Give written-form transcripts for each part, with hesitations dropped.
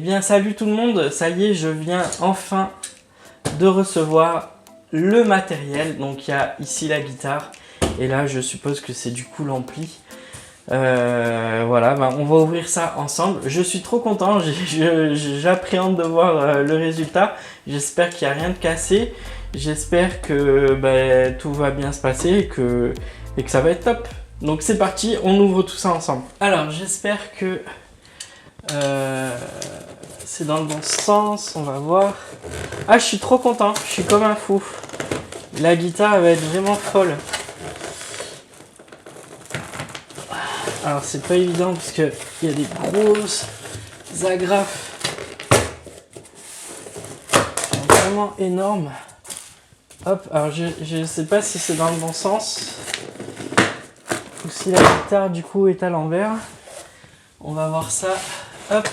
bien salut tout le monde, ça y est, je viens enfin de recevoir le matériel. Donc il y a ici la guitare et là je suppose que c'est du coup l'ampli. Voilà, on va ouvrir ça ensemble. Je suis trop content, j'appréhende de voir le résultat. J'espère qu'il n'y a rien de cassé. J'espère que tout va bien se passer et que ça va être top. Donc c'est parti, on ouvre tout ça ensemble. Alors j'espère que c'est dans le bon sens, on va voir. Ah, je suis trop content, je suis comme un fou. La guitare va être vraiment folle. Alors c'est pas évident parce qu'il y a des grosses agrafes vraiment énormes. Hop, alors je sais pas si c'est dans le bon sens ou si la guitare du coup est à l'envers. On va voir ça. Hop.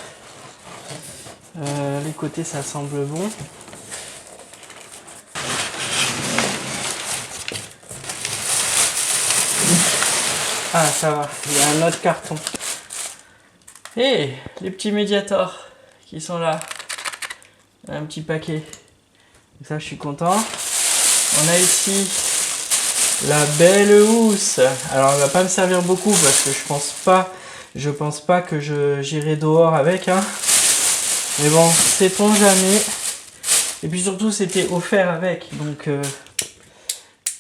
Les côtés ça semble bon. Ah, ça va, il y a un autre carton. Et les petits médiators qui sont là. Un petit paquet. Donc ça, je suis content. On a ici la belle housse. Alors, elle va pas me servir beaucoup parce que je pense pas que j'irai dehors avec. Hein. Mais bon, sait-on jamais. Et puis surtout, c'était offert avec. Donc,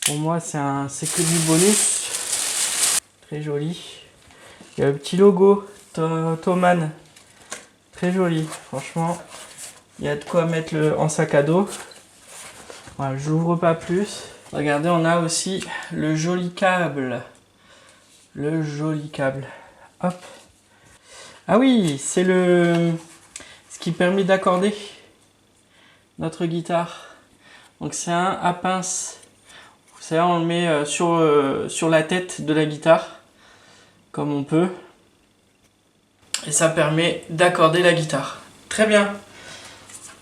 pour moi, c'est que du bonus. Très joli. Il y a le petit logo Thomann. Très joli. Franchement, il y a de quoi mettre en sac à dos. Voilà, je l'ouvre pas plus. Regardez, on a aussi le joli câble. Le joli câble. Hop. Ah oui, c'est ce qui permet d'accorder notre guitare. Donc c'est un à pince. Vous savez, on le met sur la tête de la guitare. Comme on peut. Et ça permet d'accorder la guitare. Très bien.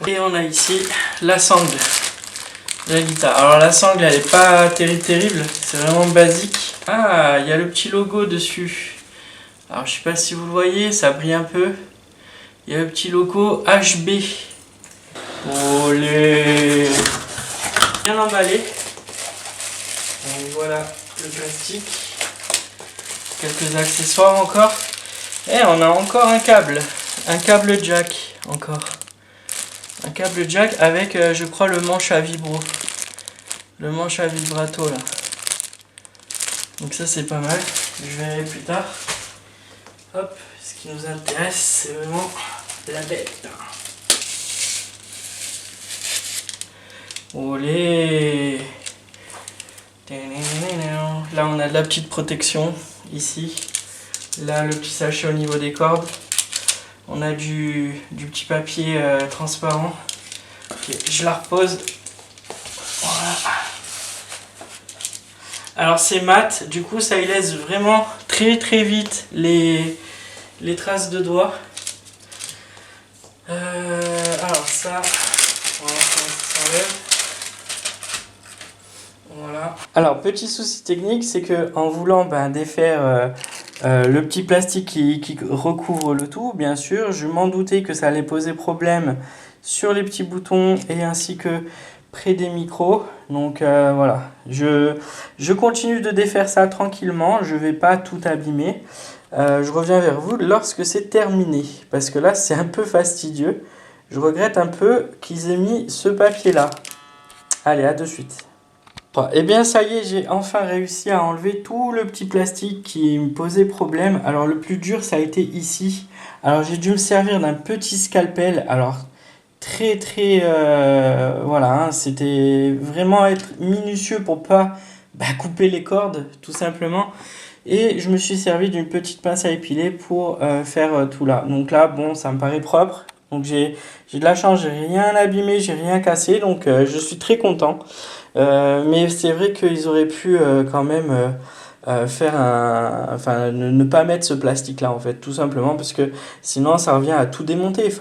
Et on a ici la sangle de la guitare. Alors la sangle, elle n'est pas terrible. C'est vraiment basique. Ah, il y a le petit logo dessus. Alors je sais pas si vous le voyez, ça brille un peu. Il y a le petit logo HB. Olé. Bien emballé. Donc voilà le plastique. Quelques accessoires encore. Et on a encore un câble jack encore. Un câble jack avec je crois le manche à vibro. Le manche à vibrato là. Donc ça c'est pas mal. Je verrai plus tard. Hop, ce qui nous intéresse c'est vraiment la bête. Olé. Là on a de la petite protection ici. Là le petit sachet au niveau des cordes. On a du petit papier transparent. Okay, je la repose. Voilà. Alors c'est mat, du coup ça y laisse vraiment très vite les traces de doigts. Alors ça, on va voir comment ça s'enlève. Voilà. Alors petit souci technique, c'est que en voulant défaire le petit plastique qui recouvre le tout, bien sûr, je m'en doutais que ça allait poser problème sur les petits boutons et ainsi que près des micros. Donc voilà, je continue de défaire ça tranquillement, je vais pas tout abîmer. Je reviens vers vous lorsque c'est terminé, parce que là c'est un peu fastidieux. Je regrette un peu qu'ils aient mis ce papier là. Allez, à de suite. Et bien ça y est, j'ai enfin réussi à enlever tout le petit plastique qui me posait problème. Alors le plus dur ça a été ici. Alors j'ai dû me servir d'un petit scalpel. Alors très voilà, hein, c'était vraiment être minutieux pour pas couper les cordes tout simplement. Et je me suis servi d'une petite pince à épiler pour faire tout là. Donc là bon, ça me paraît propre. Donc j'ai de la chance, j'ai rien abîmé, j'ai rien cassé. Donc je suis très content. Mais c'est vrai qu'ils auraient pu quand même ne pas mettre ce plastique là en fait, tout simplement parce que sinon ça revient à tout démonter.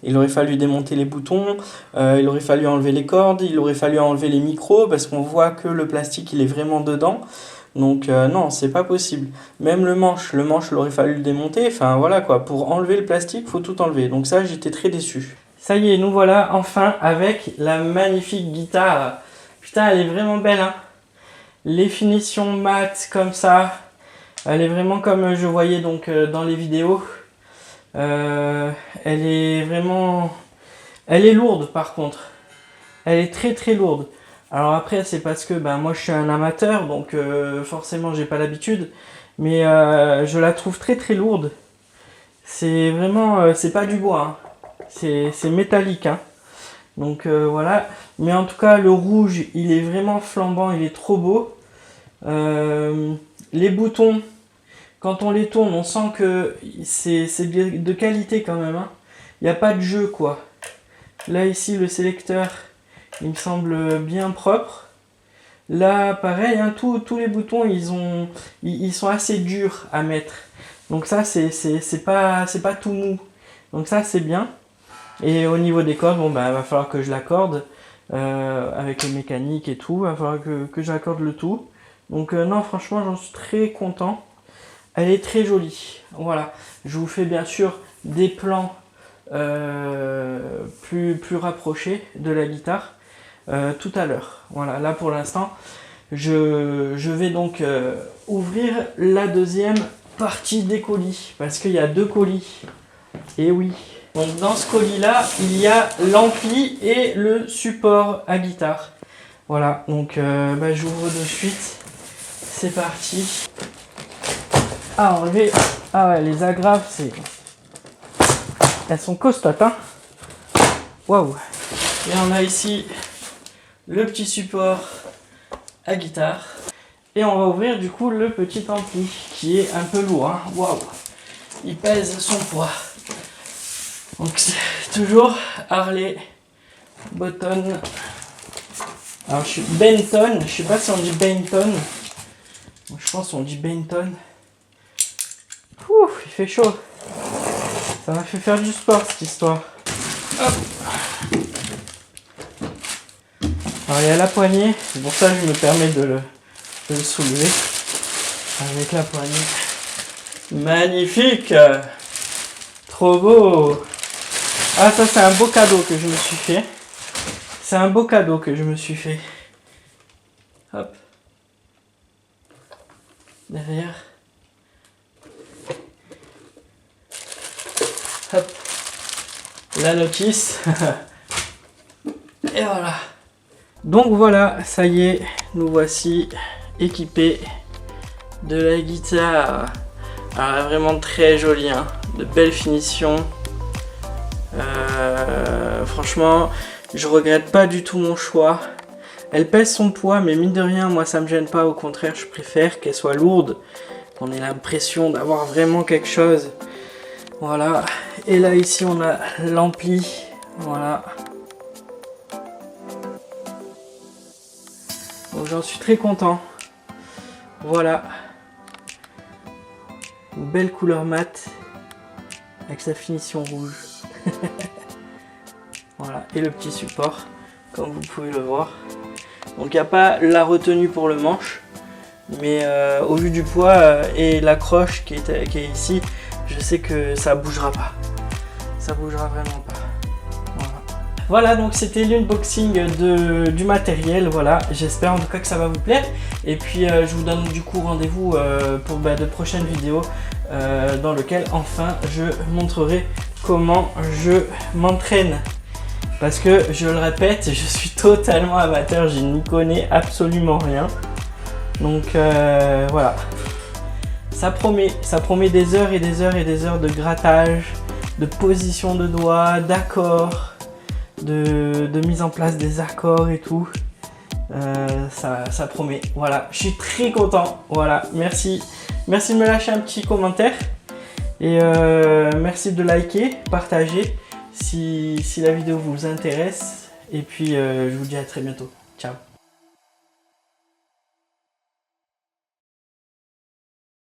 Il aurait fallu démonter les boutons, il aurait fallu enlever les cordes, il aurait fallu enlever les micros parce qu'on voit que le plastique il est vraiment dedans. Donc non, c'est pas possible. Même le manche, il aurait fallu le démonter. Enfin voilà quoi, pour enlever le plastique, faut tout enlever. Donc ça, j'étais très déçu. Ça y est, nous voilà enfin avec la magnifique guitare. Putain, elle est vraiment belle, hein. Les finitions mat comme ça, elle est vraiment comme je voyais donc dans les vidéos. Elle est vraiment... Elle est lourde par contre. Elle est très très lourde. Alors après c'est parce que moi je suis un amateur donc forcément j'ai pas l'habitude. Mais je la trouve très très lourde. C'est vraiment... c'est pas du bois. Hein. C'est métallique. Hein. Donc voilà. Mais en tout cas le rouge il est vraiment flambant. Il est trop beau. Les boutons... Quand on les tourne, on sent que c'est de qualité quand même. Hein. Il n'y a pas de jeu quoi. Là ici le sélecteur, il me semble bien propre. Là pareil, hein, tous les boutons ils sont assez durs à mettre. Donc ça c'est pas tout mou. Donc ça c'est bien. Et au niveau des cordes, va falloir que je l'accorde avec les mécaniques et tout. Va falloir que j'accorde le tout. Donc non franchement j'en suis très content. Elle est très jolie. Voilà. Je vous fais bien sûr des plans plus rapprochés de la guitare tout à l'heure. Voilà. Là pour l'instant, je vais donc ouvrir la deuxième partie des colis. Parce qu'il y a 2 colis. Et oui. Donc dans ce colis-là, il y a l'ampli et le support à guitare. Voilà. Donc j'ouvre de suite. C'est parti. Ah, enlever. Ah ouais, les agrafes, elles sont costaudes, hein. Waouh. Et on a ici le petit support à guitare. Et on va ouvrir du coup le petit ampli qui est un peu lourd, hein. Waouh. Il pèse son poids. Donc c'est toujours Harley Benton. Alors je suis Benton. Je sais pas si on dit Benton. Je pense qu'on dit Benton. Ouh, il fait chaud. Ça m'a fait faire du sport cette histoire. Hop. Alors il y a la poignée, c'est pour ça que je me permets de le soulever. Avec la poignée. Magnifique. Trop beau. Ah ça c'est un beau cadeau que je me suis fait. C'est un beau cadeau que je me suis fait. Hop. Derrière. Hop, la notice. Et voilà. Donc voilà, ça y est, nous voici équipés de la guitare. Alors vraiment très jolie, hein, de belles finitions. Franchement, je regrette pas du tout mon choix. Elle pèse son poids, mais mine de rien, moi ça me gêne pas. Au contraire, je préfère qu'elle soit lourde, qu'on ait l'impression d'avoir vraiment quelque chose. Voilà, et là ici on a l'ampli, voilà. Donc j'en suis très content. Voilà. Une belle couleur mat avec sa finition rouge. Voilà, et le petit support, comme vous pouvez le voir. Donc il n'y a pas la retenue pour le manche, mais au vu du poids et l'accroche qui est ici, je sais que ça bougera pas. Ça bougera vraiment pas. Voilà, donc c'était l'unboxing du matériel. Voilà, j'espère en tout cas que ça va vous plaire. Et puis je vous donne du coup rendez-vous pour de prochaines vidéos dans lesquelles enfin je montrerai comment je m'entraîne. Parce que je le répète, je suis totalement amateur, je n'y connais absolument rien. Donc voilà. Ça promet des heures et des heures et des heures de grattage, de position de doigts, d'accords, de mise en place des accords et tout. Ça promet. Voilà, je suis très content. Voilà, merci. Merci de me lâcher un petit commentaire. Et merci de liker, partager si la vidéo vous intéresse. Et puis je vous dis à très bientôt. Ciao.